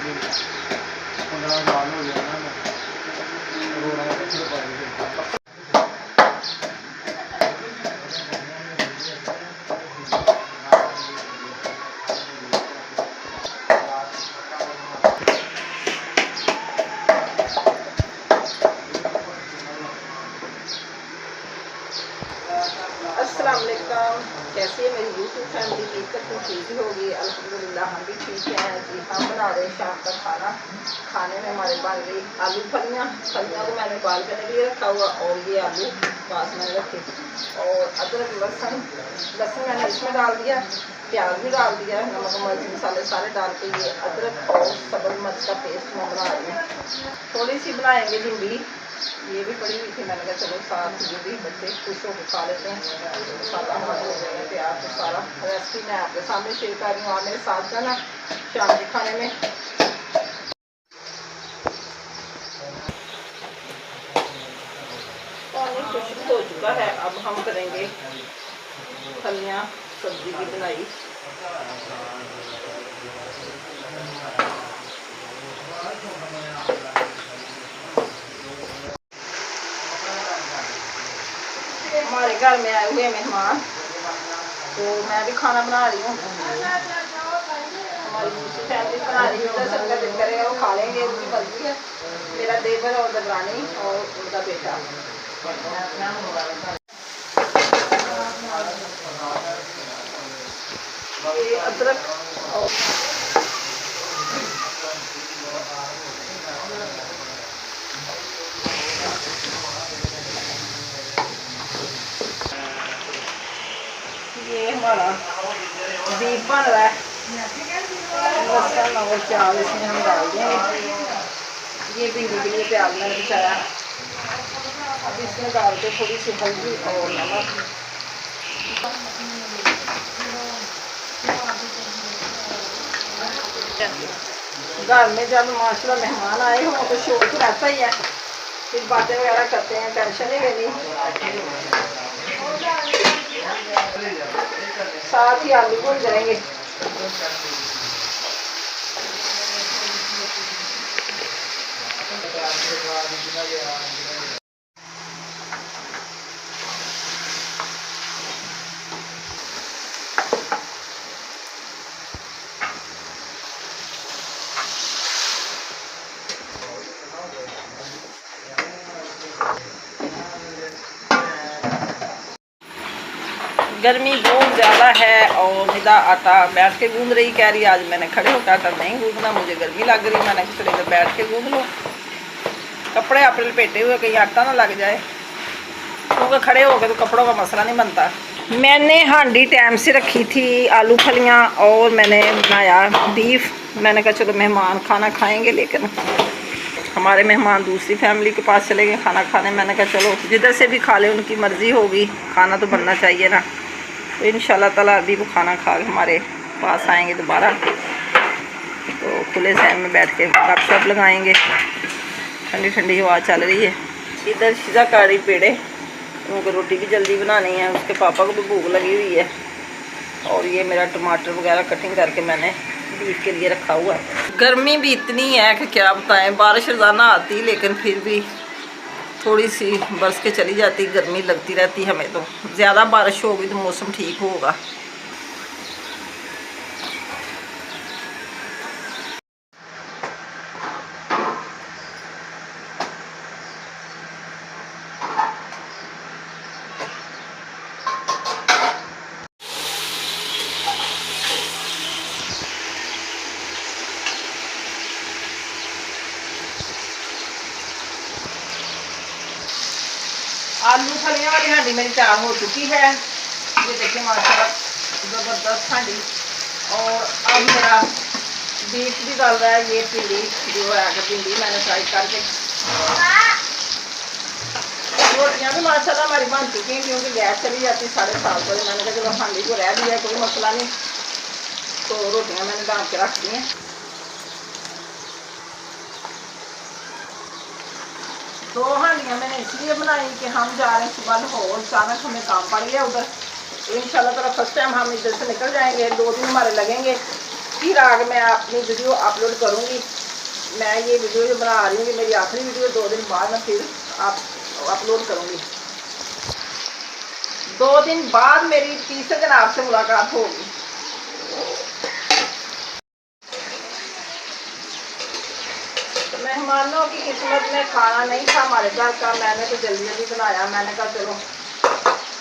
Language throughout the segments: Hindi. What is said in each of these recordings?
15 साल हो गया ना रोड़ा पत्थर पाए। अस्सलाम वालेकुम। कैसी है मेरी यूट्यूब फैमिली? उम्मीद करती हूँ ठीक ही होगी। अल्हम्दुलिल्लाह हम भी ठीक हैं जी। हम बना रहे हैं शाम का खाना। खाने में हमारे बन गई आलू फलियाँ को मैंने उबाल करने के लिए रखा हुआ, और ये आलू पास में रखे, और अदरक लहसुन मैंने इसमें डाल दिया, प्याज भी डाल दिया, नमक मिर्च मसाले सारे डाल के ये अदरक और सब्ज़ मिर्च का पेस्ट मैं बना रही हूँ। थोड़ी सी बनाएंगे भिंडी, ये भी पड़ी हुई थी, मैंने कहा चलो साथ ये भी बच्चे खुश होकर खा लेते हैं। मसाला हमारा हो जाएगा तैयार, तो सारा रेसिपी मैं आपके सामने शेयर कर रही हूँ। आप मेरे साथ जाना शाम के खाने में। पानी खुशबू हो चुका है, अब हम करेंगे फलियाँ सब्जी की बनाई। हमारे घर में आए हुए मेहमान, तो मैं भी खाना बना रही हूँ। हमारी दूसरी फैमिली बना रही हूँ, उधर सबका दिल करेगा वो खा लेंगे, उनकी मर्जी है। मेरा देवर और दरानी और उनका बेटा। ये अदरक और ये हमारा बीफ बन रहा है, लहसुन और प्याज इसमें हम डाल देंगे। ये भिंडी के लिए प्याज मैंने बचाया, अब इसमें डाल के थोड़ी सी हल्दी और नमक। घर में जब माशाल्लाह मेहमान आए हों तो शौक तो रहता ही है, फिर बातें वगैरह करते हैं, टेंशन नहीं लेनी। साथ ही आलू भून जाएंगे। गर्मी बहुत ज़्यादा है और निदा आटा बैठ के गूंद रही, कह रही आज मैंने खड़े होकर आटा नहीं गूंदना, मुझे गर्मी लग रही। मैंने चले इधर बैठ के गूंद लो, कपड़े अपने लपेटे हुए कहीं आटा ना लग जाए, क्योंकि खड़े हो गए तो कपड़ों का मसला नहीं बनता। मैंने हांडी टाइम से रखी थी आलू फलियाँ, और मैंने बनाया बीफ। मैंने कहा चलो मेहमान खाना खाएँगे, लेकिन हमारे मेहमान दूसरी फैमिली के पास चले गए खाना खाने। मैंने कहा चलो जिधर से भी खा ले, उनकी मर्ज़ी होगी, खाना तो बनना चाहिए ना। तो इंशाल्लाह ताला अभी वो खाना खा के हमारे पास आएंगे दोबारा, तो खुले सहन में बैठ के गपशप लगाएंगे। ठंडी ठंडी हवा चल रही है। इधर शिजा काड़ी पेड़े, उनको रोटी भी जल्दी बनानी है, उसके पापा को भी भूख लगी हुई है। और ये मेरा टमाटर वगैरह कटिंग करके मैंने बीफ के लिए रखा हुआ है। गर्मी भी इतनी है कि क्या बताएं, बारिश रोज़ाना आती लेकिन फिर भी थोड़ी सी बरस के चली जाती, गर्मी लगती रहती हमें। तो ज़्यादा बारिश होगी तो मौसम ठीक होगा। आलू फलियाँ वाली हांडी मेरी तैयार हो चुकी है। ये देखिए माशाल्लाह ज़बरदस्त हांडी। और अब मेरा बीफ भी डाल रहा है। ये भिंडी जो है भिंडी मैंने फ्राई करके, रोटियाँ भी माशाल्लाह हमारी बन चुकी हैं, क्योंकि गैस चली जाती 7:30 बजे। मैंने कहा चलो हांडी को रह दिया, कोई मसला नहीं। तो रोटियाँ मैंने डाल के रख दी हैं। दो हांडियाँ मैंने इसलिए बनाई कि हम जा रहे हैं सुबह लाहौर, अचानक हमें काम पड़ गया उधर। इंशाल्लाह ताला फर्स्ट टाइम हम इधर से निकल जाएंगे, 2 दिन हमारे लगेंगे। फिर आगे मैं अपनी वीडियो अपलोड करूँगी। मैं ये वीडियो जो बना रही हूँ, ये मेरी आखिरी वीडियो, 2 दिन बाद मैं फिर अपलोड करूँगी। 2 दिन बाद मेरी तीसरे दिन आपसे मुलाकात होगी। तो मेहमानों की किस्मत में खाना नहीं था हमारे घर का, मैंने तो जल्दी जल्दी बनाया। मैंने कहा चलो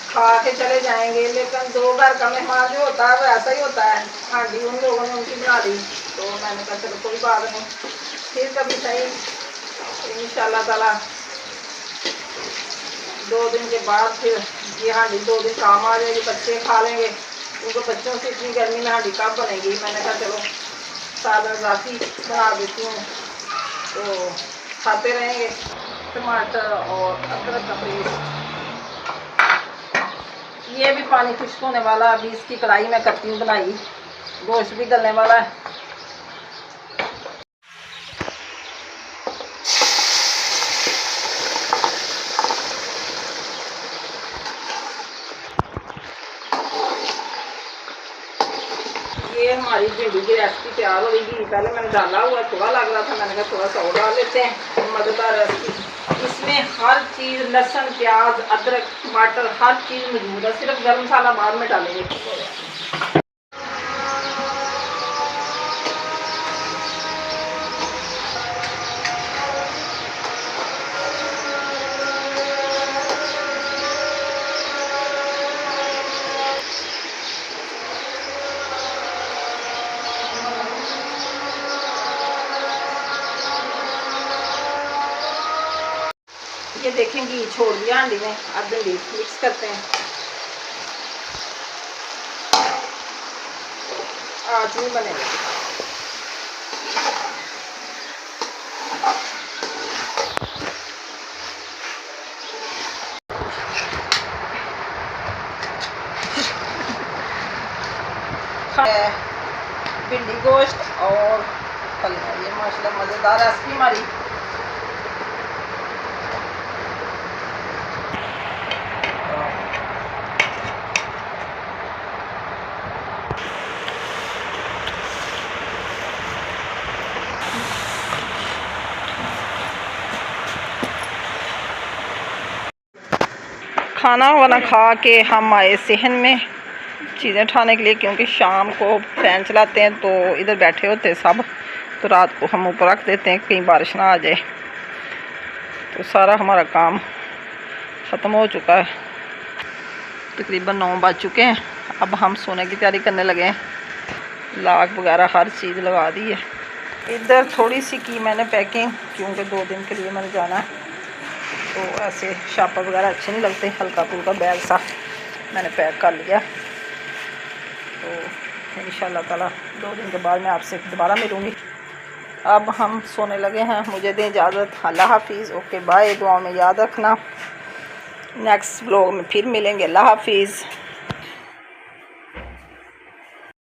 खा के चले जाएंगे, लेकिन 2 घर का मेहमान जो होता है वो ऐसा ही होता है। हांडी उन लोगों ने उनकी बना दी, तो मैंने कहा चलो कोई बात नहीं, फिर कभी सही इंशाल्लाह ताला 2 दिन के बाद फिर ये हांडी 2 दिन काम आ जाएगी, बच्चे खा लेंगे। उनको बच्चों से इतनी गर्मी में हांडी कब बनेगी। मैंने कहा चलो सालन राखी बना देती हूँ तो खाते रहेंगे। टमाटर और अदरक का पेस्ट, ये भी पानी खुश्क होने वाला। अभी इसकी कढ़ाई मैं करती हूँ बनाई, गोश्त भी गलने वाला है। ये हमारी भिंडी की रेसिपी तैयार हो गई। पहले मैंने डाला हुआ थोड़ा लग रहा था, मैंने कहा थोड़ा सा और डाल लेते हैं। मज़ेदार रेसिपी, इसमें हर चीज़, लहसुन, प्याज, अदरक, टमाटर, हर चीज़ मौजूद है। सिर्फ गरम मसाला बाद में डालेंगे। ये देखें घी छोड़ दिया हांडी में, अब भिंडी मिक्स करते हैं। आज नहीं बनेगा। भिंडी गोश्त और फलियाँ, ये माशाल्लाह मज़ेदार रेसिपी हमारी। खाना वाना खा के हम आए सहन में चीज़ें उठाने के लिए, क्योंकि शाम को फैन चलाते हैं तो इधर बैठे होते हैं सब, तो रात को हम ऊपर रख देते हैं कहीं बारिश ना आ जाए। तो सारा हमारा काम ख़त्म हो चुका है, तकरीबन 9 बज चुके हैं। अब हम सोने की तैयारी करने लगे हैं। लाग वगैरह हर चीज़ लगा दी है। इधर थोड़ी सी की मैंने पैकिंग, क्योंकि 2 दिन के लिए मैंने जाना है, तो ऐसे शापर वगैरह अच्छे नहीं लगते। हल्का फुल्का बैग सा मैंने पैक कर लिया। तो इंशाल्लाह ताला 2 दिन के बाद मैं आपसे दोबारा मिलूँगी। अब हम सोने लगे हैं, मुझे दें इजाज़त। अल्लाह हाफिज़, ओके बाय। दुआ में याद रखना। नेक्स्ट व्लॉग में फिर मिलेंगे। अल्लाह हाफिज़।